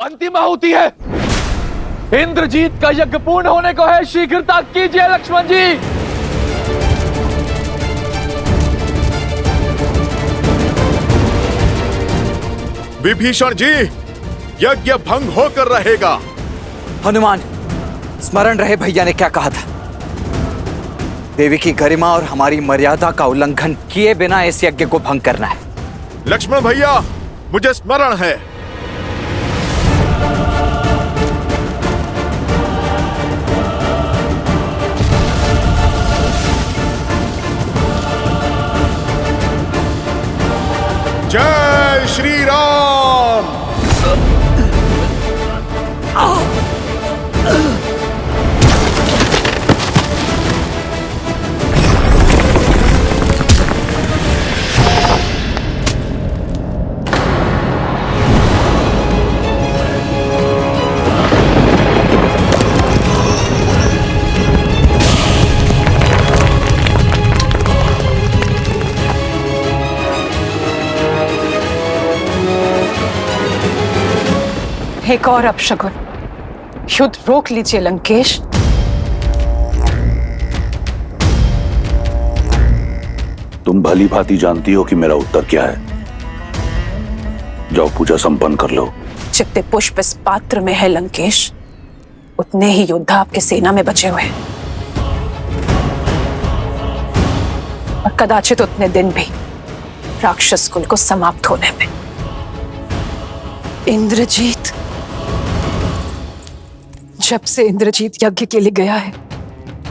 अंतिम आहुति है। इंद्रजीत का यज्ञ पूर्ण होने को है, शीघ्रता कीजिए लक्ष्मण जी। विभीषण जी, यज्ञ भंग होकर रहेगा। हनुमान, स्मरण रहे भैया ने क्या कहा था। देवी की गरिमा और हमारी मर्यादा का उल्लंघन किए बिना इस यज्ञ को भंग करना है। लक्ष्मण भैया, मुझे स्मरण है। जय श्री राम। एक और अपशगुन, युद्ध रोक लीजिए लंकेश। तुम भली भांति जानती हो कि मेरा उत्तर क्या है। जाओ पूजा संपन्न कर लो। जितने पुष्प इस पात्र में है लंकेश, उतने ही योद्धा आपके सेना में बचे हुए हैं, और कदाचित उतने दिन भी राक्षस कुल को समाप्त होने में। इंद्रजीत, जब से इंद्रजीत यज्ञ के लिए गया है,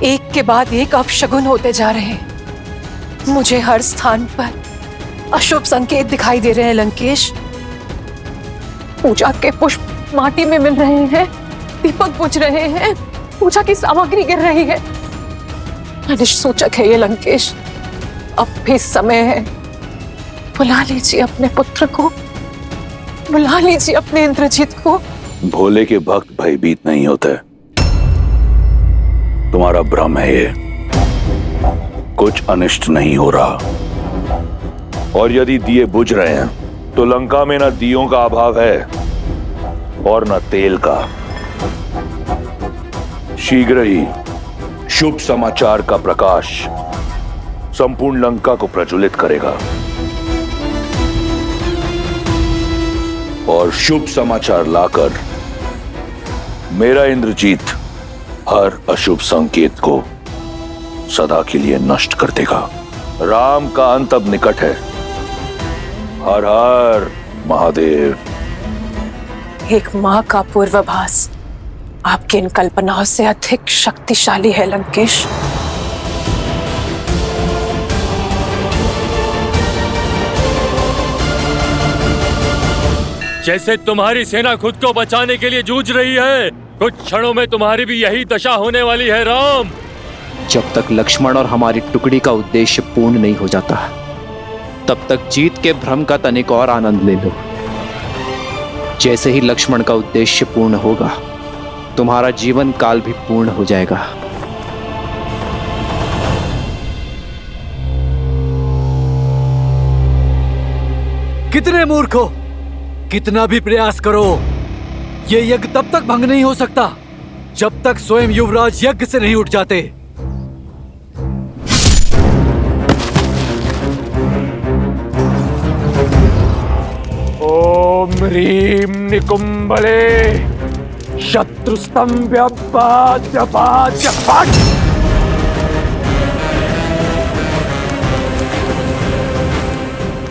एक के बाद एक अपशगुन होते जा रहे हैं। मुझे हर स्थान पर अशुभ संकेत दिखाई दे रहे हैं लंकेश। पूजा के पुष्प माटी में मिल रहे हैं, दीपक बुझ रहे हैं, पूजा की सामग्री गिर रही है। अनिष्ट है ये लंकेश। अब भी समय है, बुला लीजिए अपने पुत्र को, बुला लीजिए अपने इंद्रजीत को। भोले के भक्त भयभीत नहीं होते। तुम्हारा भ्रम है ये। कुछ अनिष्ट नहीं हो रहा। और यदि दिए बुझ रहे हैं तो लंका में न दियों का अभाव है और न तेल का। शीघ्र ही शुभ समाचार का प्रकाश संपूर्ण लंका को प्रज्वलित करेगा और शुभ समाचार लाकर मेरा इंद्रजीत हर अशुभ संकेत को सदा के लिए नष्ट कर देगा। राम का अंत अब निकट है। हर हर महादेव। एक मां का पूर्वाभास आपकी इन कल्पनाओं से अधिक शक्तिशाली है लंकेश। जैसे तुम्हारी सेना खुद को बचाने के लिए जूझ रही है, कुछ क्षणों में तुम्हारी भी यही दशा होने वाली है राम। जब तक लक्ष्मण और हमारी टुकड़ी का उद्देश्य पूर्ण नहीं हो जाता, तब तक जीत के भ्रम का तनिक और आनंद ले लो। जैसे ही लक्ष्मण का उद्देश्य पूर्ण होगा, तुम्हारा जीवन काल भी पूर्ण हो जाएगा। कितने मूर्ख हो! कितना भी प्रयास करो, ये यज्ञ तब तक भंग नहीं हो सकता जब तक स्वयं युवराज यज्ञ से नहीं उठ जाते। ओम ह्रीं निकुंभले शत्रुस्तंभ्य पाद्य।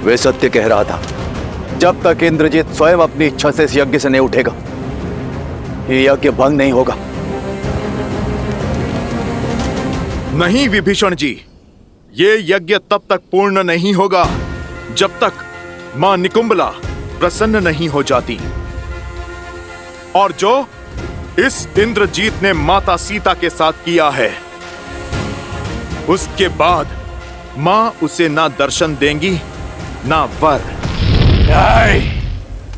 वे सत्य कह रहा था। जब तक इंद्रजीत स्वयं अपनी इच्छा से इस यज्ञ से नहीं उठेगा, ये यज्ञ भंग नहीं होगा। नहीं विभीषण जी, ये यज्ञ तब तक पूर्ण नहीं होगा जब तक मां निकुंभला प्रसन्न नहीं हो जाती। और जो इस इंद्रजीत ने माता सीता के साथ किया है, उसके बाद मां उसे ना दर्शन देंगी ना वर।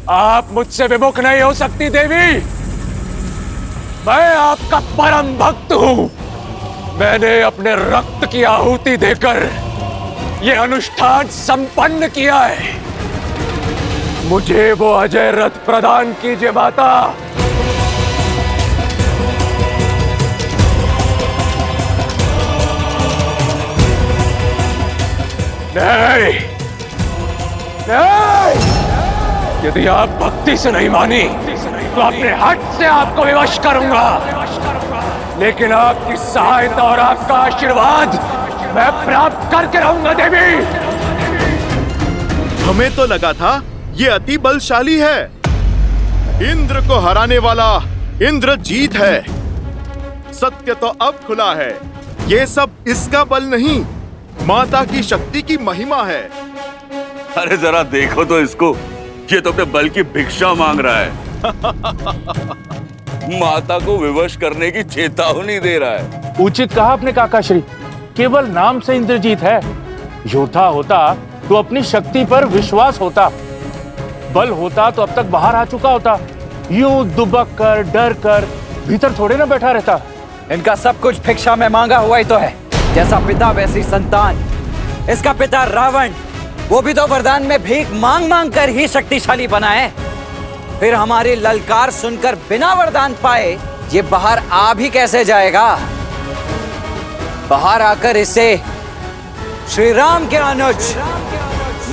आप मुझसे विमुख नहीं हो सकती देवी। मैं आपका परम भक्त हूं। मैंने अपने रक्त की आहुति देकर यह अनुष्ठान संपन्न किया है। मुझे वो अजय रथ प्रदान कीजिए माता। नहीं, नहीं, यदि आप भक्ति से नहीं मानी तो अपने हट से आपको विवश करूंगा, लेकिन आपकी सहायता और आपका आशीर्वाद मैं प्राप्त करके रहूंगा देवी। हमें तो लगा था ये अति बलशाली है, इंद्र को हराने वाला इंद्रजीत है। सत्य तो अब खुला है, ये सब इसका बल नहीं, माता की शक्ति की महिमा है। अरे जरा देखो तो इसको, ये तो अपने बल की भिक्षा मांग रहा है। माता को विवश करने की चेतावनी दे रहा है। उचित कहा अपने काकाश्री, केवल नाम से इंद्रजीत है। योद्धा होता तो अपनी शक्ति पर विश्वास होता, बल होता तो अब तक बाहर आ चुका होता। यूं दुबक कर डर कर भीतर थोड़े ना बैठा रहता। इनका सब कुछ भिक्षा में मांगा हुआ ही तो है, जैसा पिता वैसी संतान। इसका पिता रावण, वो भी तो वरदान में भीख मांग मांग कर ही शक्तिशाली बना है। फिर हमारी ललकार सुनकर बिना वरदान पाए ये बाहर आ भी कैसे जाएगा? बाहर आकर इसे श्री राम के अनुज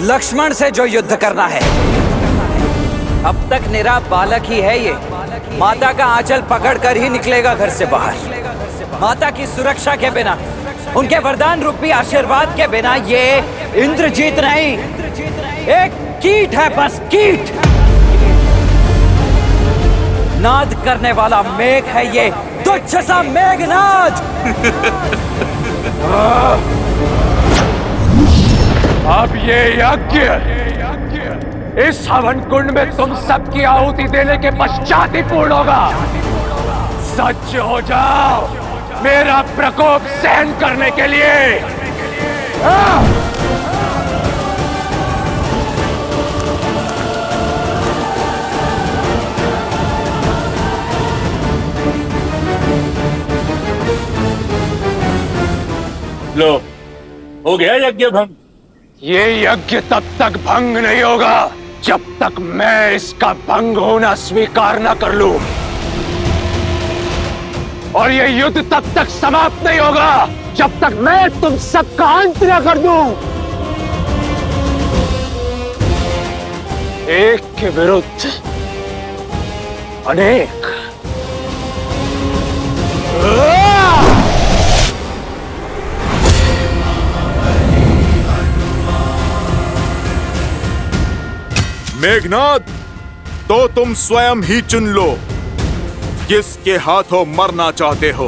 लक्ष्मण से जो युद्ध करना है। अब तक निरा बालक ही है ये, माता का आंचल पकड़कर ही निकलेगा घर से बाहर। माता की सुरक्षा के बिना, उनके वरदान रूपी आशीर्वाद के बिना ये इंद्रजीत नहीं, एक कीट है, बस कीट। नाद करने वाला मेघ है ये, तुच्छ सा मेघनाद। अब ये यज्ञ इस हवन कुंड में तुम सबकी आहुति देने के पश्चात ही पूर्ण होगा। सच हो जाओ मेरा प्रकोप सहन करने के लिए। लो, हो गया यज्ञ भंग। ये यज्ञ तब तक भंग नहीं होगा जब तक मैं इसका भंग होना स्वीकार न कर लूं, और ये युद्ध तब तक समाप्त नहीं होगा जब तक मैं तुम सबका अंत न कर दूं। एक के विरुद्ध अनेक। मेघनाद, तो तुम स्वयं ही चुन लो किसके हाथों मरना चाहते हो।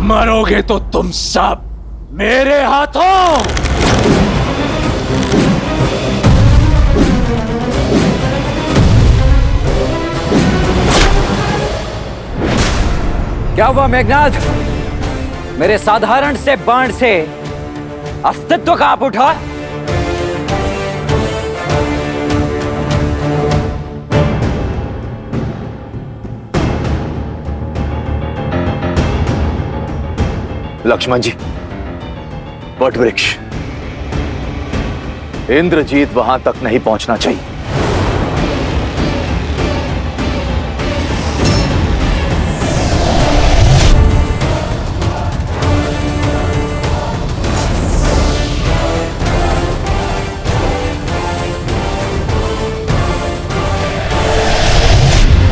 मरोगे तो तुम सब मेरे हाथों। क्या हुआ मेघनाद? मेरे साधारण से बाण से अस्तित्व कांप उठा। लक्ष्मण जी, वट वृक्ष, इंद्रजीत वहां तक नहीं पहुंचना चाहिए।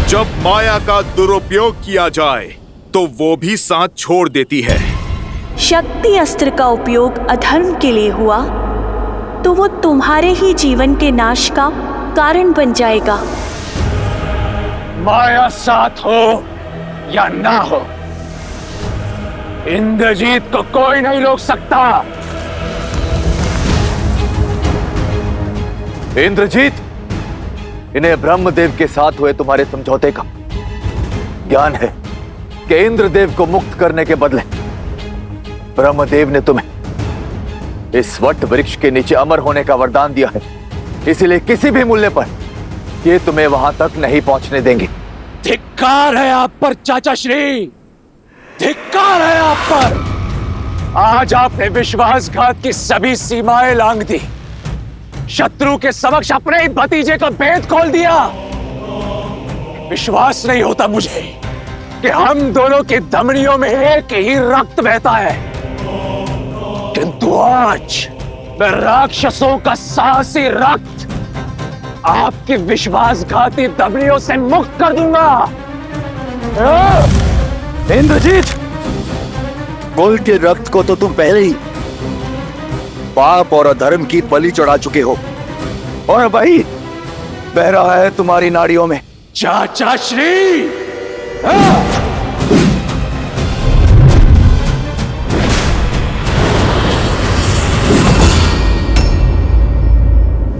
जब माया का दुरुपयोग किया जाए तो वो भी साथ छोड़ देती है। शक्ति अस्त्र का उपयोग अधर्म के लिए हुआ तो वो तुम्हारे ही जीवन के नाश का कारण बन जाएगा। माया साथ हो या ना हो, इंद्रजीत को कोई नहीं रोक सकता। इंद्रजीत, इन्हें ब्रह्मदेव के साथ हुए तुम्हारे समझौते का ज्ञान है कि इंद्रदेव को मुक्त करने के बदले ब्रह्मदेव ने तुम्हें इस वट वृक्ष के नीचे अमर होने का वरदान दिया है। इसलिए किसी भी मूल्य पर ये तुम्हें वहां तक नहीं पहुंचने देंगे। धिक्कार है आप पर चाचा श्री, धिक्कार है आप पर। आज आपने विश्वासघात की सभी सीमाएं लांघ दी। शत्रु के समक्ष अपने ही भतीजे का भेद खोल दिया। विश्वास नहीं होता मुझे कि हम दोनों की धमनियों में एक ही रक्त बहता है, किंतु आज मैं राक्षसों का साहसी रक्त आपकी विश्वासघाती धमनियों से मुक्त कर दूंगा। इंद्रजीत, कुल के रक्त को तो तुम पहले ही पाप और अधर्म की बलि चढ़ा चुके हो, और भाई बह रहा है तुम्हारी नाड़ियों में। चाचा श्री,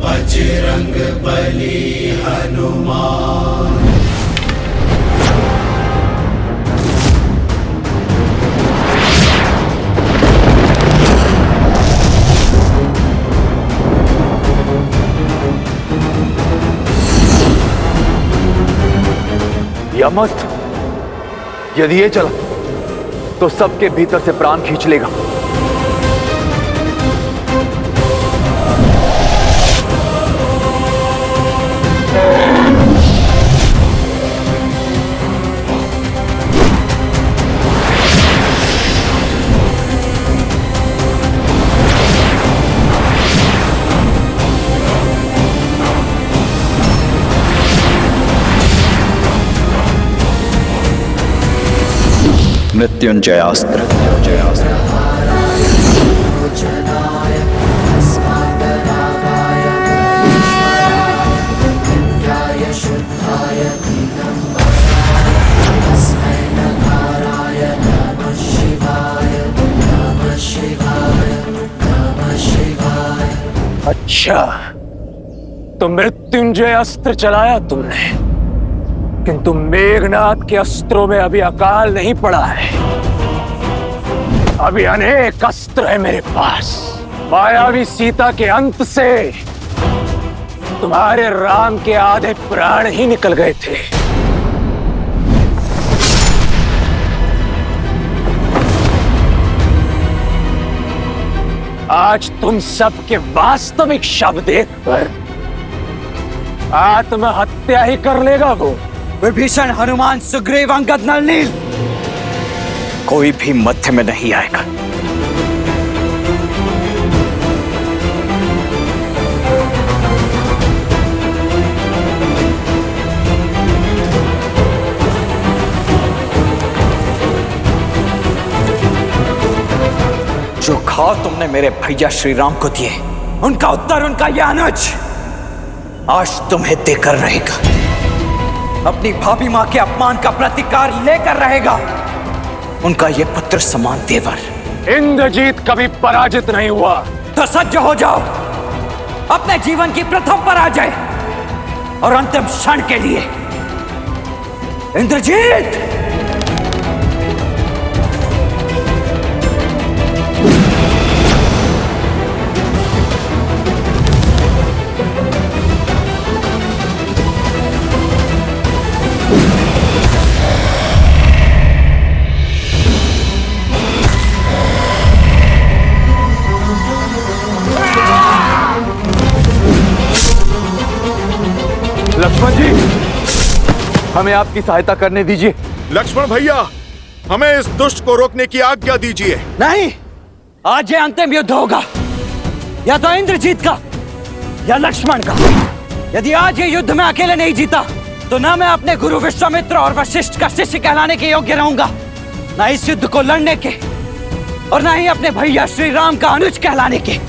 बजरंग बली हनुमान। यमस्त्र यदि ये चला तो सबके भीतर से प्राण खींच लेगा। मृत्युंजयास्त्र। अच्छा, तो मृत्युंजय अस्त्र चलाया तुमने, किंतु मेघनाथ के अस्त्रों में अभी अकाल नहीं पड़ा है। अभी अनेक अस्त्र है मेरे पास। मायावी सीता के अंत से तुम्हारे राम के आधे प्राण ही निकल गए थे। आज तुम सबके वास्तविक शव देखकर आत्महत्या ही कर लेगा वो। विभीषण, हनुमान, सुग्रीव, अंगद, नल, नील, कोई भी मध्य में नहीं आएगा। जो घाव तुमने मेरे भैया श्री राम को दिए, उनका उत्तर उनका यह अनुज आज तुम्हें देकर रहेगा। अपनी भाभी मां के अपमान का प्रतिकार लेकर रहेगा उनका यह पुत्र समान देवर। इंद्रजीत कभी पराजित नहीं हुआ। तो सज्ज हो जाओ अपने जीवन की प्रथम पराजय और अंतिम क्षण के लिए। इंद्रजीत, लक्ष्मण जी, हमें आपकी सहायता करने दीजिए। लक्ष्मण भैया, हमें इस दुष्ट को रोकने की आज्ञा दीजिए। नहीं, आज ये अंतिम युद्ध होगा, या तो इंद्रजीत का या लक्ष्मण का। यदि आज ये युद्ध में अकेले नहीं जीता तो ना मैं अपने गुरु विश्वामित्र और वशिष्ठ का शिष्य कहलाने के योग्य रहूंगा, ना इस युद्ध को लड़ने के, और ना ही अपने भैया श्री राम का अनुज कहलाने के।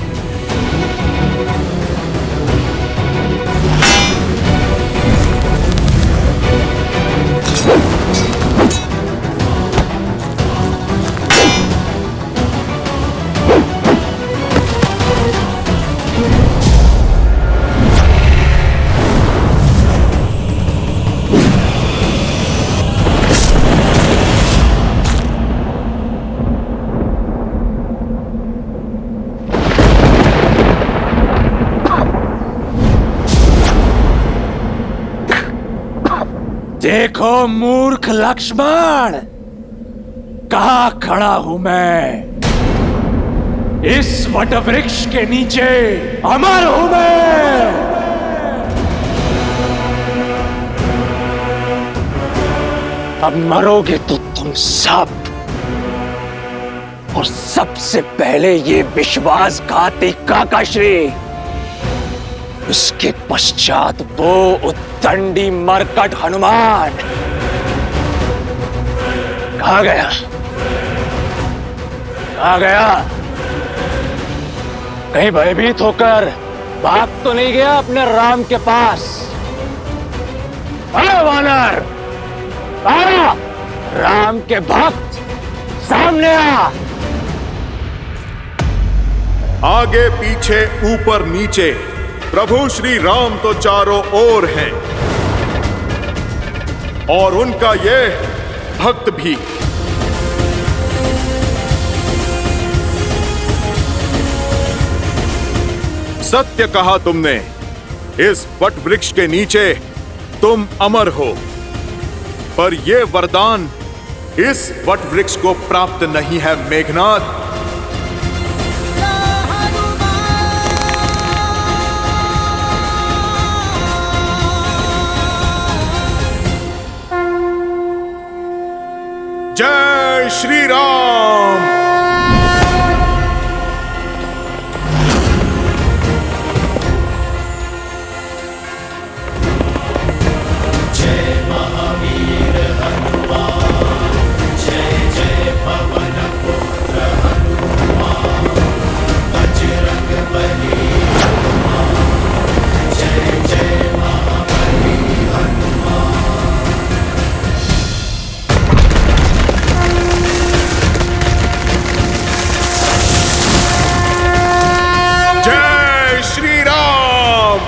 देखो मूर्ख लक्ष्मण, कहां खड़ा हूं मैं। इस वटवृक्ष के नीचे अमर हूं मैं। अब मरोगे तो तुम सब, और सबसे पहले ये विश्वासघाती काकाश्री, उसके पश्चात वो उद्दंडी मरकट हनुमान। कहाँ गया? कहाँ गया? कहीं भयभीत होकर भाग तो नहीं गया अपने राम के पास? अरे वानर, आ! राम के भक्त सामने आ! आगे पीछे ऊपर नीचे प्रभु श्री राम तो चारों ओर हैं, और उनका ये भक्त भी। सत्य कहा तुमने, इस वट वृक्ष के नीचे तुम अमर हो, पर यह वरदान इस वट वृक्ष को प्राप्त नहीं है मेघनाथ। जय श्री राम। जय महावीर हनुमान, जय जय पवन पुत्र हनुमान, बजरंग बली हनुमान, जय जय महाबली हनुमान। जय श्री राम।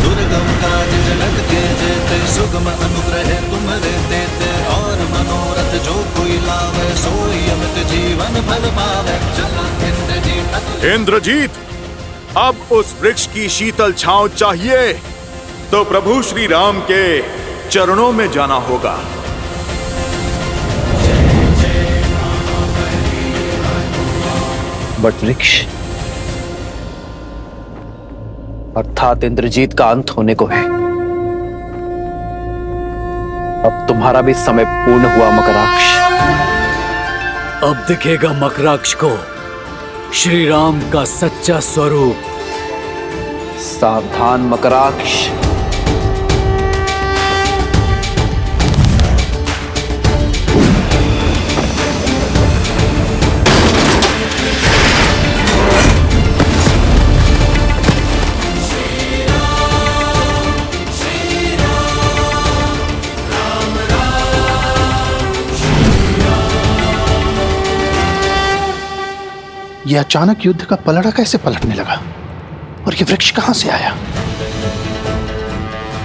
दुर्गम काज जगत के जेते, सुगम अनुग्रह तुम्हारे देते, और मनोरथ जो कोई लावे, सोई अमित जीवन फल पावे। चला इंद्रजीत। इंद्रजीत, अब उस वृक्ष की शीतल छांव चाहिए तो प्रभु श्री राम के चरणों में जाना होगा। वट वृक्ष अर्थात इंद्रजीत का अंत होने को है। अब तुम्हारा भी समय पूर्ण हुआ मकराक्ष। अब दिखेगा मकराक्ष को श्री राम का सच्चा स्वरूप। सावधान मकराक्ष। यह अचानक युद्ध का पलड़ा कैसे पलटने लगा, और यह वृक्ष कहां से आया?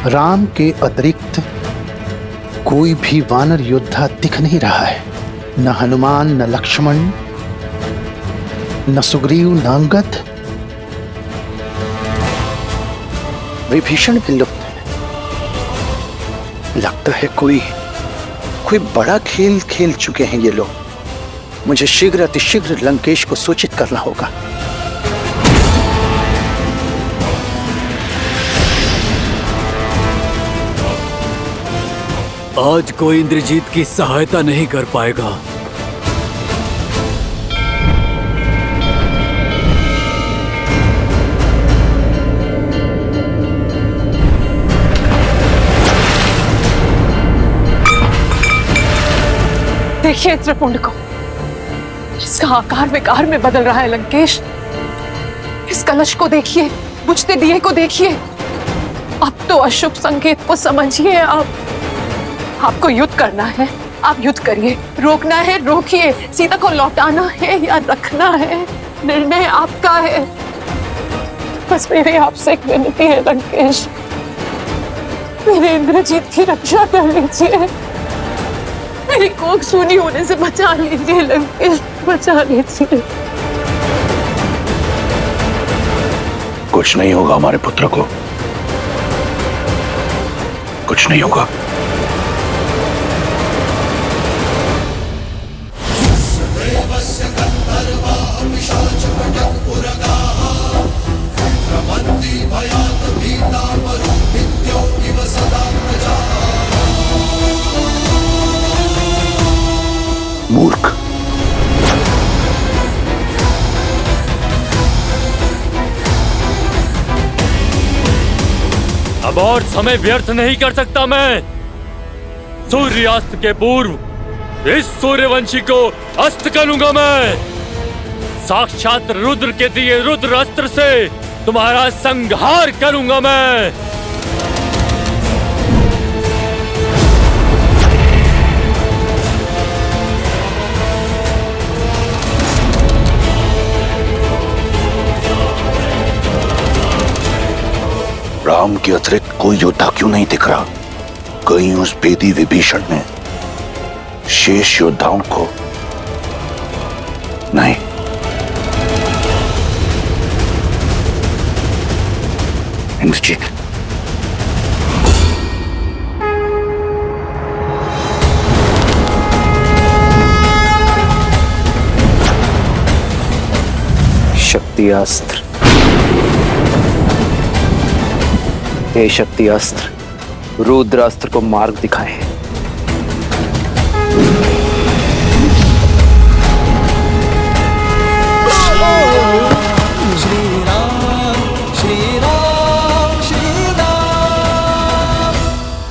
राम के अतिरिक्त कोई भी वानर योद्धा दिख नहीं रहा है। न हनुमान, न लक्ष्मण, न सुग्रीव, न अंगद। विभीषण भी लुप्त है। लगता है कोई बड़ा खेल खेल चुके हैं ये लोग। मुझे शीघ्र अतिशीघ्र लंकेश को सूचित करना होगा। आज कोई इंद्रजीत की सहायता नहीं कर पाएगा। देखिए त्रिपुंड को, इसका आकार विकार में बदल रहा है लंकेश। इस कलश को देखिए, बुझते दिए को देखिए। अब तो अशुभ संकेत को समझिए। आपको युद्ध करना है, आप युद्ध करिए। रोकना है रोकिए, सीता को लौटाना है या रखना है, निर्णय आपका है। बस मेरी आपसे एक विनती है लंकेश, मेरे इंद्रजीत की रक्षा कर लीजिए। मेरी कोख सूनी होने से बचा लीजिए लंकेश, बचा लीजिए। कुछ नहीं होगा हमारे पुत्र को, कुछ नहीं होगा। अब और समय व्यर्थ नहीं कर सकता मैं। सूर्यास्त के पूर्व इस सूर्यवंशी को अस्त करूंगा मैं। साक्षात रुद्र के दिए रुद्र अस्त्र से तुम्हारा संहार करूंगा मैं। राम के अतिरिक्त कोई योद्धा क्यों नहीं दिख रहा? कहीं उस बेदी विभीषण ने शेष योद्धाओं को नहीं। इंद्रजीत, शक्ति अस्त्र, हे शक्ति अस्त्र, रुद्र अस्त्र को मार्ग दिखाएं।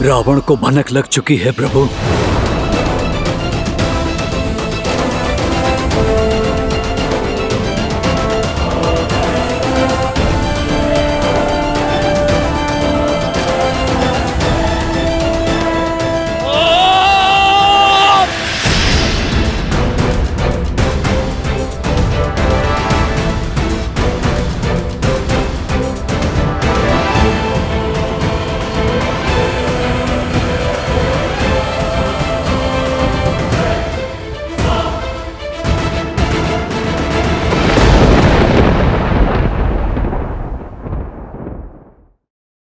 रावण को भनक लग चुकी है प्रभु।